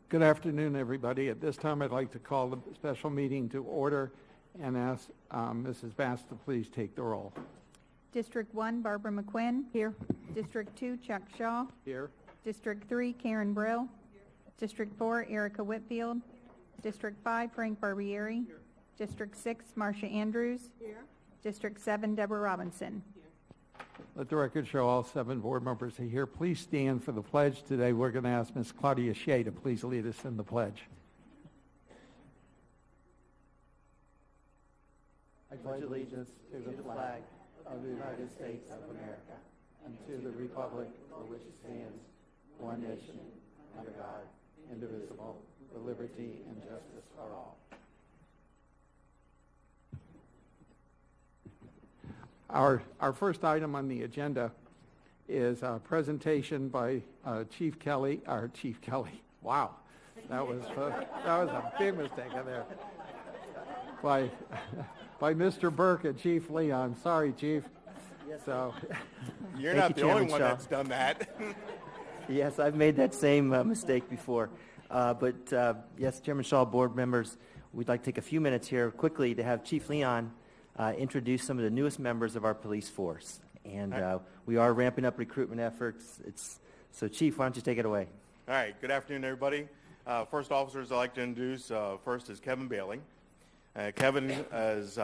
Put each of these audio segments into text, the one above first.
Good afternoon, everybody. At this time, I'd like to call the special meeting to order and ask Mrs. Bass to please take the roll. District 1, Barbara McQuinn. Here. District 2, Chuck Shaw. Here. District 3, Karen Brill. Here. District 4, Erica Whitfield. District 5, Frank Barbieri. Here. District 6, Marcia Andrews. Here. District 7, Deborah Robinson. Here. Let the record show all 7 board members are here. Please stand for the pledge. Today we're going to ask Ms. Claudia Shea to please lead us in the pledge. I pledge allegiance to the flag of the United States of America and to the republic for which it stands, one nation, under God, indivisible, with liberty and justice for all. Our first item on the agenda is a presentation by Chief Kelly. Wow, that was a big mistake in there. By Mr. Burke and Chief Leon. Sorry, Chief. Yes, so you're not the only one that's done that. Yes, I've made that same mistake before. But yes, Chairman Shaw, board members, we'd like to take a few minutes here quickly to have Chief Leon introduce some of the newest members of our police force. And we are ramping up recruitment efforts. So, Chief, why don't you take it away? All right. Good afternoon, everybody. First officers I'd like to introduce first is Kevin Bailey. Kevin has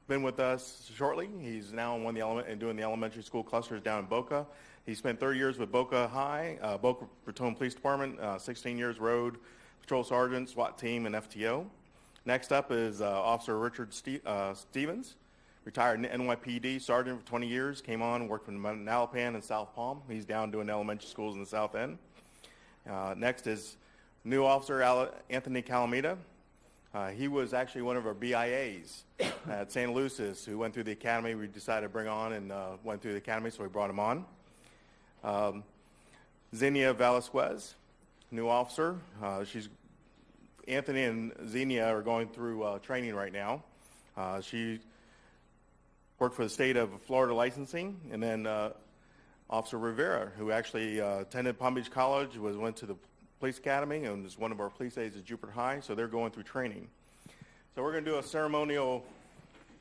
been with us shortly. He's now in doing the elementary school clusters down in Boca. He spent 30 years with Boca High, Boca Raton Police Department, 16 years road patrol sergeant, SWAT team, and FTO. Next up is Officer Richard Stevens, retired NYPD sergeant for 20 years, came on and worked in Nalapan and South Palm. He's down doing elementary schools in the South End. Next is new officer Anthony Calamita. He was actually one of our BIAs at Santa Lucis who went through the academy. We decided to bring on and went through the academy, so we brought him on. Xenia Velasquez, new officer. Anthony and Xenia are going through training right now. She worked for the state of Florida licensing, and then Officer Rivera, who actually attended Palm Beach College, went to the police academy, and is one of our police aides at Jupiter High, so they're going through training. So we're going to do a ceremonial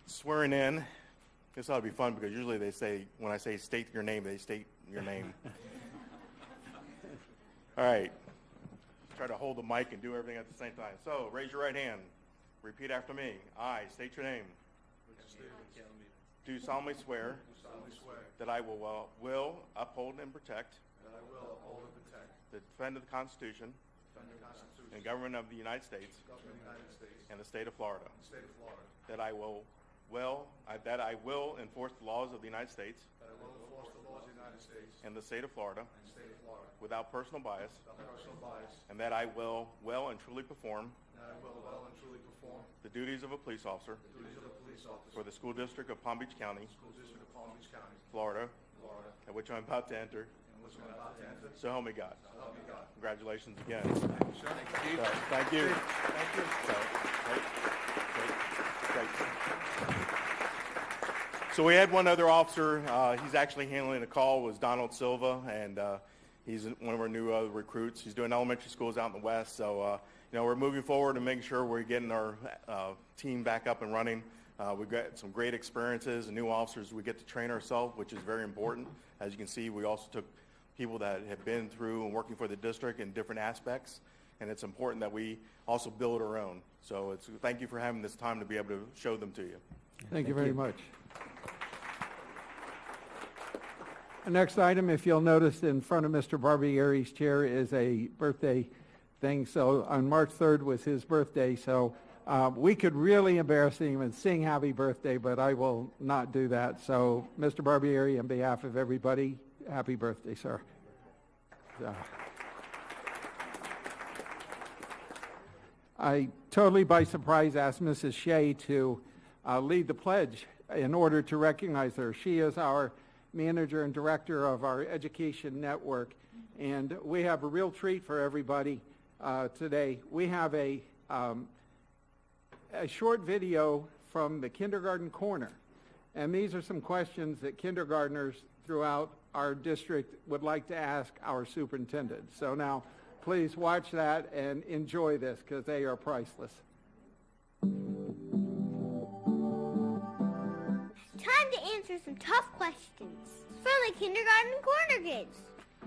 swearing in. This ought to be fun because usually they say, when I say state your name, they state your name. All right. Try to hold the mic and do everything at the same time. So, raise your right hand. Repeat after me. I state your name. Do solemnly swear that I will uphold and protect the defend of the Constitution and government of the United States and the state of Florida. That I will enforce the laws of the United States and the state of Florida without personal bias, and that I will well and truly perform the duties of a police officer for the school district of Palm Beach County, Florida, at which I'm about to enter. So help me God. Congratulations again. Thank you. So we had one other officer. He's actually handling the call. Was Donald Silva, and he's one of our new recruits. He's doing elementary schools out in the West. So we're moving forward and making sure we're getting our team back up and running. We've got some great experiences and new officers we get to train ourselves, which is very important. As you can see, we also took people that have been through and working for the district in different aspects, and it's important that we also build our own. So thank you for having this time to be able to show them to you. Thank you very much. The next item, if you'll notice in front of Mr. Barbieri's chair, is a birthday thing. So on March 3rd was his birthday, so we could really embarrass him and sing happy birthday, but I will not do that. So Mr. Barbieri, on behalf of everybody, happy birthday, sir. I totally by surprise asked Mrs. Shea to lead the pledge in order to recognize her. She is our manager and director of our education network, and we have a real treat for everybody today. We have a short video from the Kindergarten Corner, and these are some questions that kindergartners throughout our district would like to ask our superintendent. So now please watch that and enjoy this because they are priceless. Time to answer some tough questions from the kindergarten corner kids.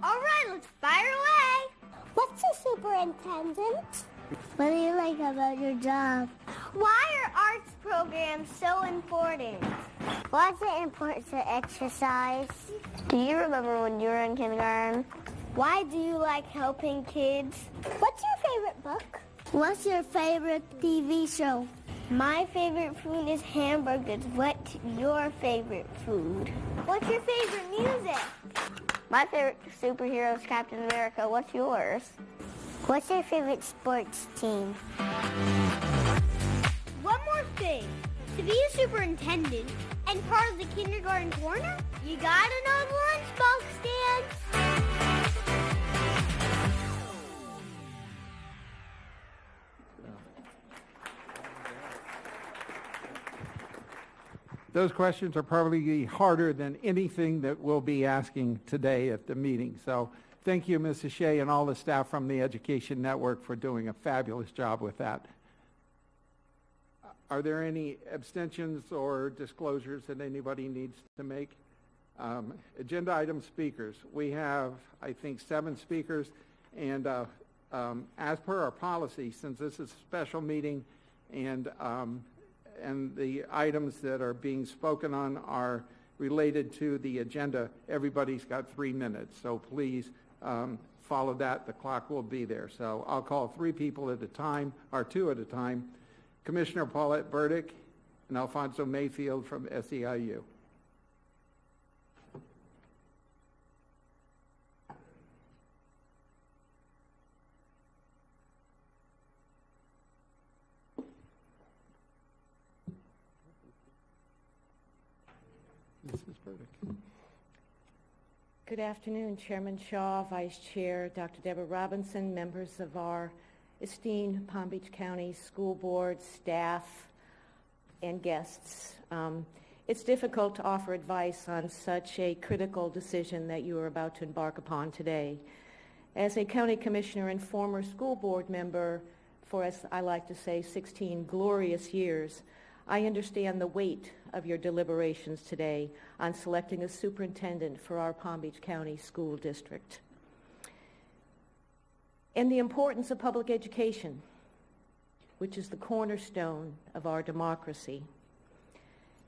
All right, let's fire away. What's a superintendent? What do you like about your job? Why are arts programs so important? Why is it important to exercise? Do you remember when you were in kindergarten? Why do you like helping kids? What's your favorite book? What's your favorite TV show? My favorite food is hamburgers. What's your favorite food? What's your favorite music? My favorite superhero is Captain America. What's yours? What's your favorite sports team? One more thing. To be a superintendent and part of the kindergarten corner, you gotta know the lunchbox stands. Those questions are probably harder than anything that we'll be asking today at the meeting. So thank you, Mrs. Shea, and all the staff from the Education Network for doing a fabulous job with that. Are there any abstentions or disclosures that anybody needs to make? Agenda item speakers. We have, I think, 7 speakers, and as per our policy, since this is a special meeting and the items that are being spoken on are related to the agenda, everybody's got 3 minutes. So please follow that. The clock will be there. So I'll call 3 people at a time, or 2 at a time. Commissioner Paulette Burdick and Alfonso Mayfield from SEIU. Mrs. Burdick. Good afternoon, Chairman Shaw, Vice Chair, Dr. Deborah Robinson, members of our esteemed Palm Beach County School Board, staff, and guests. It's difficult to offer advice on such a critical decision that you are about to embark upon today. As a county commissioner and former school board member for, as I like to say, 16 glorious years, I understand the weight of your deliberations today on selecting a superintendent for our Palm Beach County School District, and the importance of public education, which is the cornerstone of our democracy.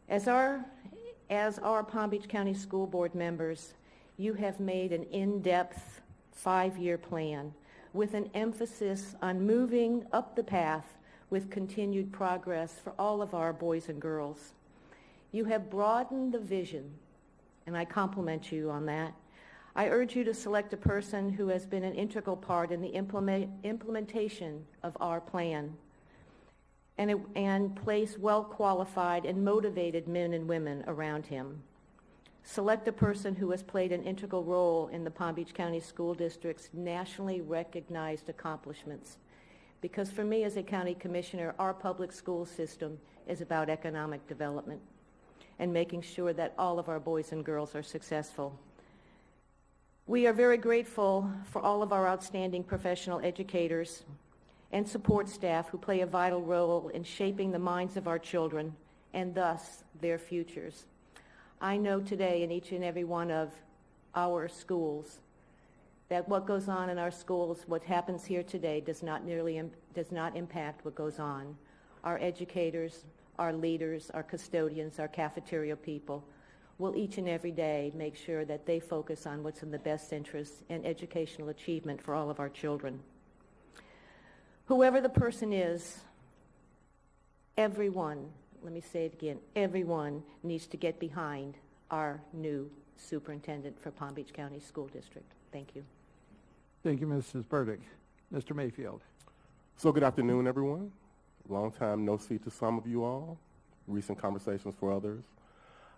As our Palm Beach County School Board members, you have made an in-depth 5-year plan with an emphasis on moving up the path with continued progress for all of our boys and girls. You have broadened the vision, and I compliment you on that. I urge you to select a person who has been an integral part in the implementation of our plan and place well-qualified and motivated men and women around him. Select a person who has played an integral role in the Palm Beach County School District's nationally recognized accomplishments. Because for me as a county commissioner, our public school system is about economic development and making sure that all of our boys and girls are successful. We are very grateful for all of our outstanding professional educators and support staff who play a vital role in shaping the minds of our children and thus their futures. I know today in each and every one of our schools that what goes on in our schools, what happens here today, does not impact what goes on. Our educators, our leaders, our custodians, our cafeteria people will each and every day make sure that they focus on what's in the best interest and educational achievement for all of our children. Whoever the person is, everyone, let me say it again, everyone needs to get behind our new superintendent for Palm Beach County School District. Thank you. Thank you, Mrs. Burdick. Mr. Mayfield. So good afternoon, everyone. Long time no see to some of you all. Recent conversations for others.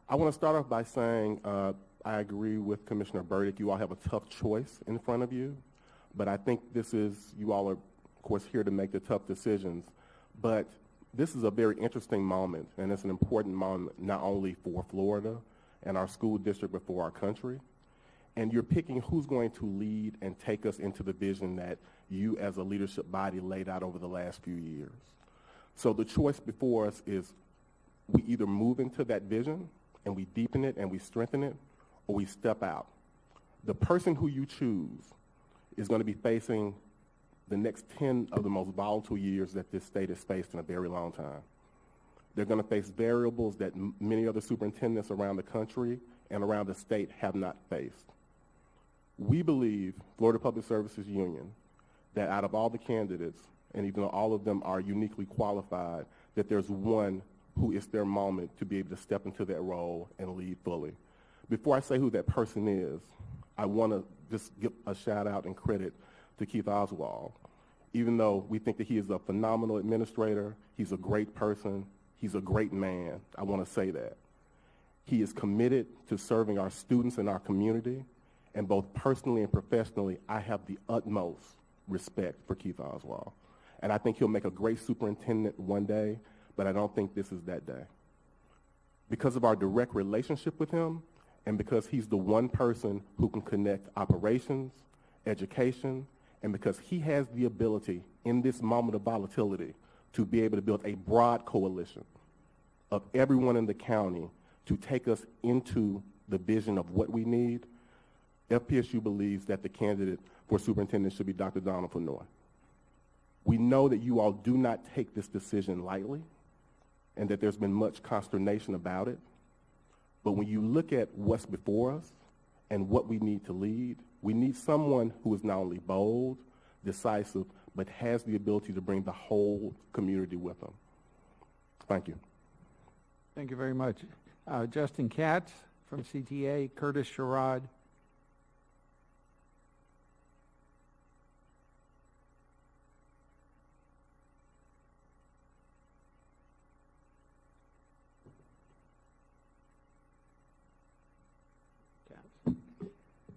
I want to start off by saying I agree with Commissioner Burdick. You all have a tough choice in front of you, but I think you all are, of course, here to make the tough decisions. But this is a very interesting moment, and it's an important moment not only for Florida and our school district, but for our country. and you're picking who's going to lead and take us into the vision that you as a leadership body laid out over the last few years. So the choice before us is we either move into that vision and we deepen it and we strengthen it, or we step out. The person who you choose is going to be facing the next 10 of the most volatile years that this state has faced in a very long time. They're going to face variables that many other superintendents around the country and around the state have not faced. We believe, Florida Public Services Union, that out of all the candidates, and even though all of them are uniquely qualified, that there's one who is their moment to be able to step into that role and lead fully. Before I say who that person is, I want to just give a shout out and credit to Keith Oswald. Even though we think that he is a phenomenal administrator, he's a great person, he's a great man, I want to say that. He is committed to serving our students and our community, and both personally and professionally, I have the utmost respect for Keith Oswald. And I think he'll make a great superintendent one day, but I don't think this is that day. Because of our direct relationship with him, and because he's the one person who can connect operations, education, and because he has the ability in this moment of volatility to be able to build a broad coalition of everyone in the county to take us into the vision of what we need, FPSU believes that the candidate for superintendent should be Dr. Donald Fenoy. We know that you all do not take this decision lightly and that there's been much consternation about it. But when you look at what's before us and what we need to lead, we need someone who is not only bold, decisive, but has the ability to bring the whole community with them. Thank you. Thank you very much. Justin Katz from CTA, Curtis Sherrod.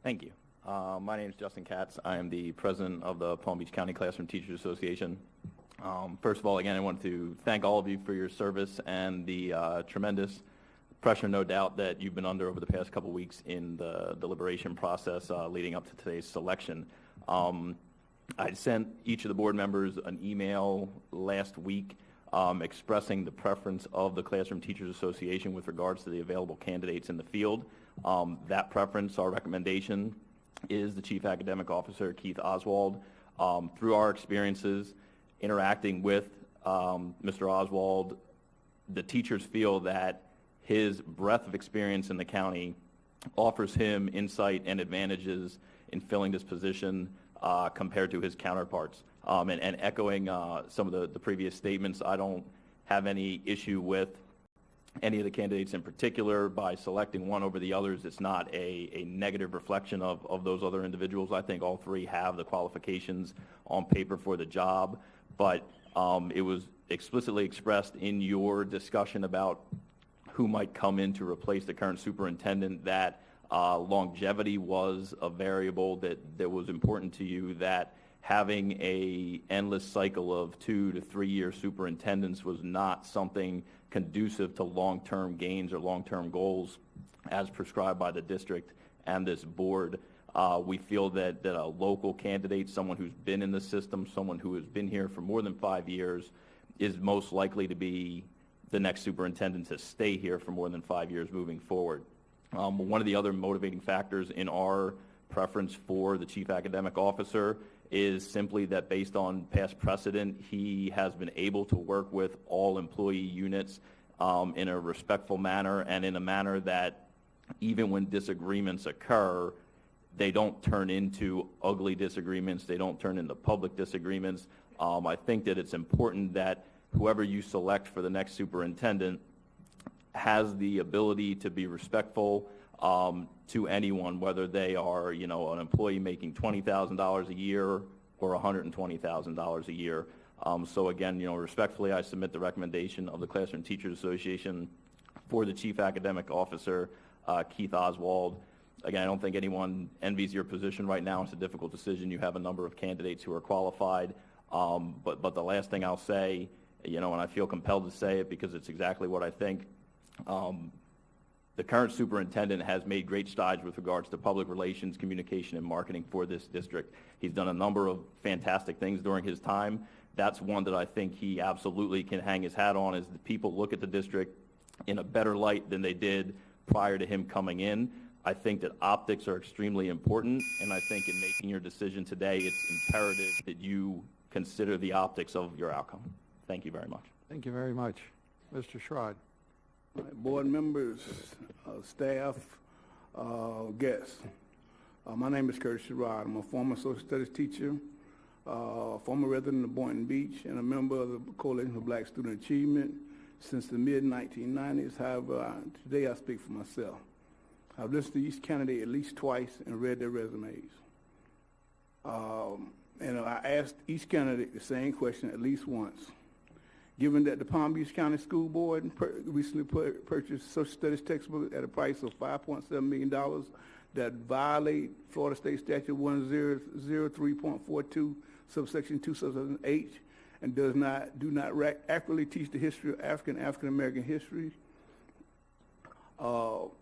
Thank you. My name is Justin Katz. I am the president of the Palm Beach County Classroom Teachers Association. First of all, again, I want to thank all of you for your service and the tremendous pressure, no doubt, that you've been under over the past couple weeks in the deliberation process leading up to today's selection. I sent each of the board members an email last week expressing the preference of the Classroom Teachers Association with regards to the available candidates in the field. That preference, our recommendation, is the Chief Academic Officer, Keith Oswald. Through our experiences interacting with Mr. Oswald, the teachers feel that his breadth of experience in the county offers him insight and advantages in filling this position compared to his counterparts. And echoing some of the previous statements, I don't have any issue with any of the candidates in particular. By selecting one over the others, it's not a negative reflection of those other individuals. I think all three have the qualifications on paper for the job, but it was explicitly expressed in your discussion about who might come in to replace the current superintendent that longevity was a variable that was important to you, that having a endless cycle of 2 to 3 year superintendents was not something conducive to long-term gains or long-term goals as prescribed by the district and this board. We feel that a local candidate, someone who's been in the system, someone who has been here for more than 5 years, is most likely to be the next superintendent to stay here for more than 5 years moving forward. One of the other motivating factors in our preference for the Chief Academic Officer is simply that based on past precedent, he has been able to work with all employee units in a respectful manner and in a manner that even when disagreements occur, they don't turn into ugly disagreements, they don't turn into public disagreements. I think that it's important that whoever you select for the next superintendent has the ability to be respectful to anyone, whether they are, an employee making $20,000 a year or $120,000 a year. So again, respectfully, I submit the recommendation of the Classroom Teachers Association for the Chief Academic Officer, Keith Oswald. Again, I don't think anyone envies your position right now. It's a difficult decision. You have a number of candidates who are qualified. But the last thing I'll say, and I feel compelled to say it because it's exactly what I think, The current superintendent has made great strides with regards to public relations, communication, and marketing for this district. He's done a number of fantastic things during his time. That's one that I think he absolutely can hang his hat on, is that people look at the district in a better light than they did prior to him coming in. I think that optics are extremely important, and I think in making your decision today, it's imperative that you consider the optics of your outcome. Thank you very much. Thank you very much. Mr. Schrod. Board members, staff, guests. My name is Curtis Sherrod. I'm a former social studies teacher, former resident of Boynton Beach, and a member of the Coalition for Black Student Achievement since the mid-1990s. However, today I speak for myself. I've listened to each candidate at least twice and read their resumes. And I asked each candidate the same question at least once. Given that the Palm Beach County School Board recently purchased social studies textbooks at a price of $5.7 million that violate Florida State Statute 1003.42, subsection 2, subsection H, and do not accurately teach the history of African American history, both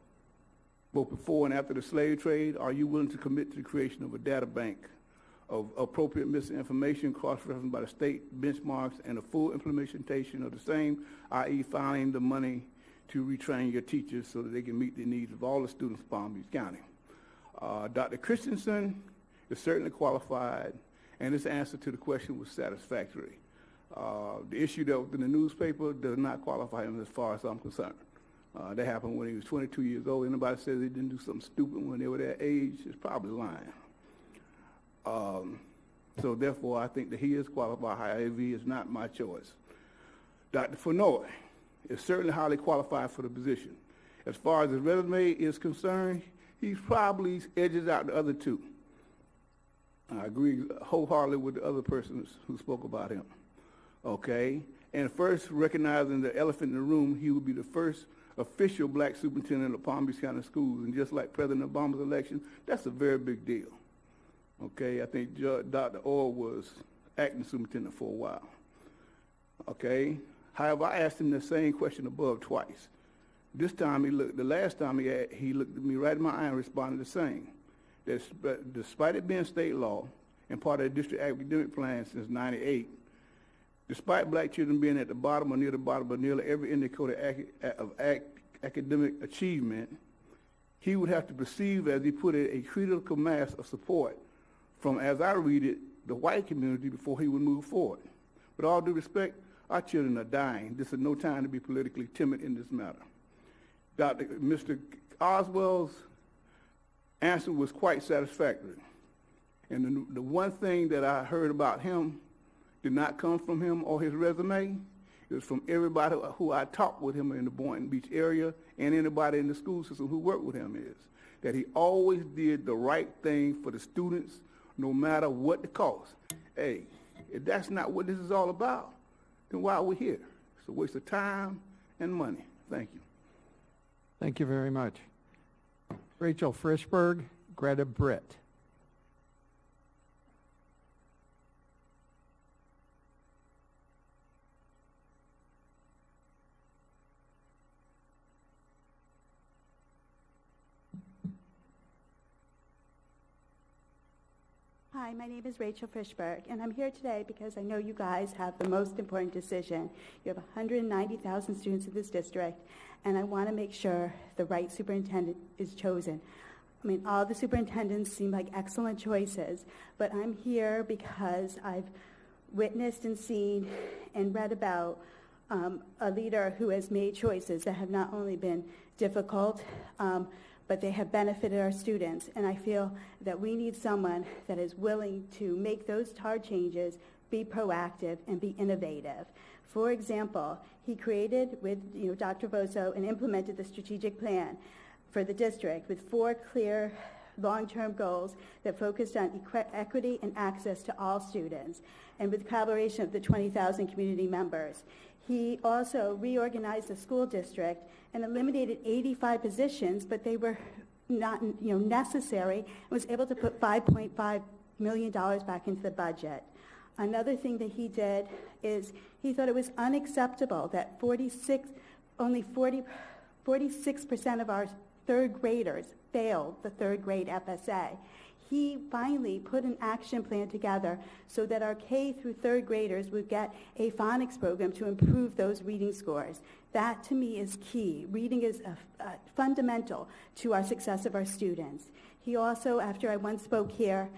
before and after the slave trade, are you willing to commit to the creation of a data bank of appropriate missing information cross-referenced by the state benchmarks and a full implementation of the same, i.e. finding the money to retrain your teachers so that they can meet the needs of all the students of Palm Beach County? Dr. Christensen is certainly qualified, and his answer to the question was satisfactory. The issue that was in the newspaper does not qualify him as far as I'm concerned. That happened when he was 22 years old. Anybody says they didn't do something stupid when they were that age is probably lying. So therefore, I think that he is qualified. However, he is not my choice. Dr. Fenoy is certainly highly qualified for the position. As far as his resume is concerned, he probably edges out the other two. I agree wholeheartedly with the other persons who spoke about him. Okay? And first, recognizing the elephant in the room, he would be the first official black superintendent of Palm Beach County Schools. And just like President Obama's election, that's a very big deal. Okay? I think Dr. Orr was acting superintendent for a while. Okay? However, I asked him the same question above twice. This time, the last time he looked at me right in my eye and responded the same. That despite it being state law and part of the district academic plan since '98, despite black children being at the bottom or near the bottom of nearly every indicator of academic achievement, he would have to perceive, as he put it, a critical mass of support from, as I read it, the white community before he would move forward. With all due respect, our children are dying. This is no time to be politically timid in this matter. Mr. Oswell's answer was quite satisfactory. And the one thing that I heard about him did not come from him or his resume. It was from everybody who I talked with him in the Boynton Beach area and anybody in the school system who worked with him, is that he always did the right thing for the students, no matter what the cost. Hey, if that's not what this is all about, then why are we here? It's a waste of time and money. Thank you. Thank you very much. Rachel Frischberg, Greta Britt. Hi, my name is Rachel Frischberg, and I'm here today because I know you guys have the most important decision. You have 190,000 students in this district, and I want to make sure the right superintendent is chosen. I mean, all the superintendents seem like excellent choices, but I'm here because I've witnessed and seen and read about a leader who has made choices that have not only been difficult, but they have benefited our students. And I feel that we need someone that is willing to make those hard changes, be proactive, and be innovative. For example, he created with Dr. Voso and implemented the strategic plan for the district with 4 clear long-term goals that focused on equity and access to all students, and with collaboration of the 20,000 community members. He also reorganized the school district and eliminated 85 positions, but they were not necessary, and was able to put $5.5 million back into the budget. Another thing that he did is he thought it was unacceptable that only 40 46% of our third graders failed the third grade FSA. He finally put an action plan together so that our K through third graders would get a phonics program to improve those reading scores. That, to me, is key. Reading is fundamental to our success of our students. He also, after I once spoke here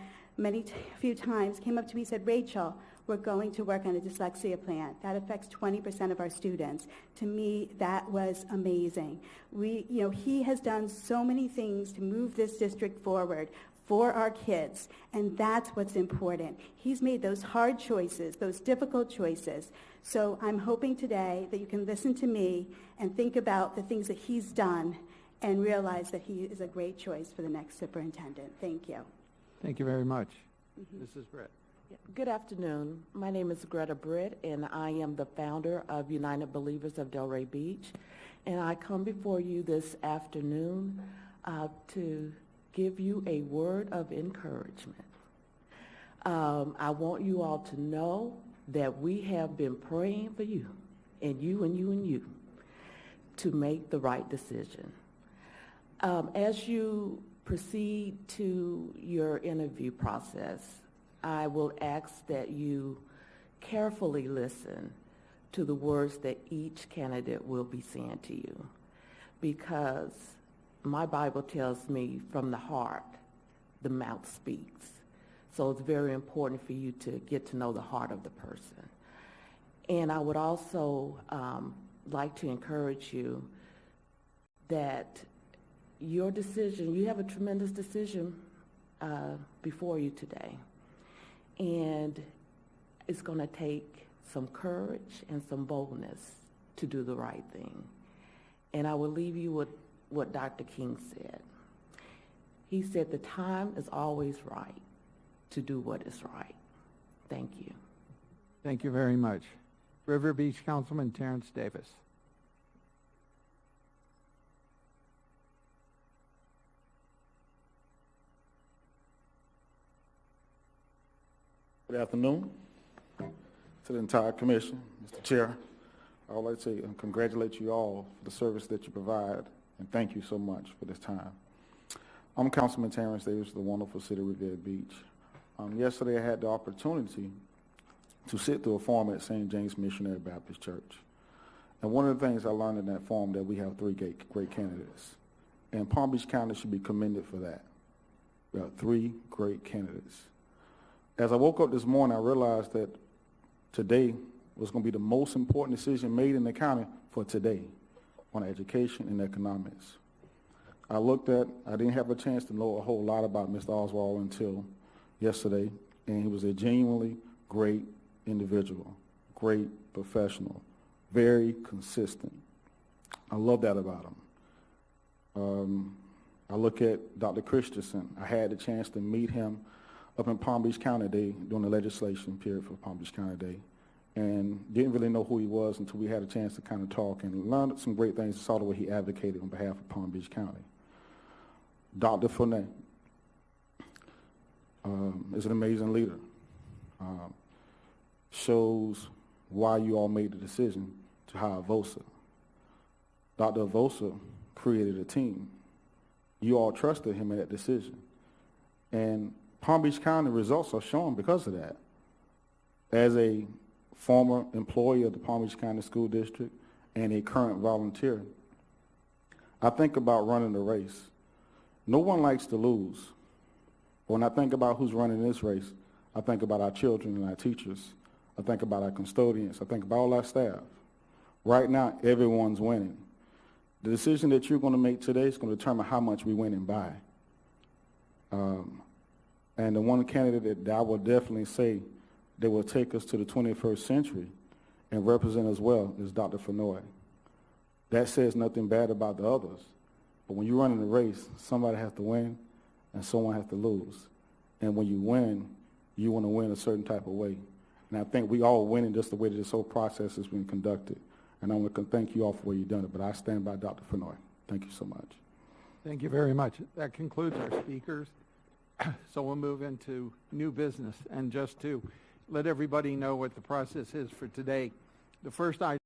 few times, came up to me and said, Rachel, we're going to work on a dyslexia plan. That affects 20% of our students. To me, that was amazing. He has done so many things to move this district forward for our kids, and that's what's important. He's made those hard choices, those difficult choices. So I'm hoping today that you can listen to me and think about the things that he's done and realize that he is a great choice for the next superintendent. Thank you. Thank you very much. Mrs. Britt. Good afternoon. My name is Greta Britt, and I am the founder of United Believers of Delray Beach. And I come before you this afternoon to give you a word of encouragement. I want you all to know that we have been praying for you, and you and you and you, to make the right decision. As you proceed to your interview process, I will ask that you carefully listen to the words that each candidate will be saying to you, because my Bible tells me from the heart, the mouth speaks. So it's very important for you to get to know the heart of the person. And I would also like to encourage you that your decision, you have a tremendous decision before you today. And it's going to take some courage and some boldness to do the right thing. And I will leave you with what Dr. King said. He said the time is always right to do what is right. Thank you. Thank you very much. River Beach Councilman Terrence Davis. Good afternoon to the entire commission. Mr. Chair, I would like to say congratulate you all for the service that you provide, and thank you so much for this time. I'm Councilman Terrence Davis of the wonderful city of Revere Beach. Yesterday I had the opportunity to sit through a forum at St. James Missionary Baptist Church. And one of the things I learned in that forum that we have three great candidates. And Palm Beach County should be commended for that. We have three great candidates. As I woke up this morning, I realized that today was going to be the most important decision made in the county for today on education and economics. I didn't have a chance to know a whole lot about Mr. Oswald until yesterday, and he was a genuinely great individual, great professional, very consistent. I love that about him. I look at Dr. Christensen. I had the chance to meet him up in Palm Beach County Day during the legislation period for Palm Beach County Day, and didn't really know who he was until we had a chance to kind of talk and learned some great things, saw the way he advocated on behalf of Palm Beach County. Dr. Fournette is an amazing leader. Shows why you all made the decision to hire Avosa. Dr. Avosa created a team. You all trusted him in that decision. And Palm Beach County results are shown because of that. As a former employee of the Palm Beach County School District and a current volunteer, I think about running the race. No one likes to lose. When I think about who's running this race, I think about our children and our teachers. I think about our custodians. I think about all our staff. Right now, everyone's winning. The decision that you're going to make today is going to determine how much we win and buy. And the one candidate that I will definitely say that will take us to the 21st century and represent us well is Dr. Fournette. That says nothing bad about the others. But when you're running a race, somebody has to win and someone has to lose. And when you win, you want to win a certain type of way. And I think we all win in just the way that this whole process has been conducted. And I want to thank you all for where you've done it. But I stand by Dr. Fournette. Thank you so much. Thank you very much. That concludes our speakers. So we'll move into new business. And just to let everybody know what the process is for today, the first item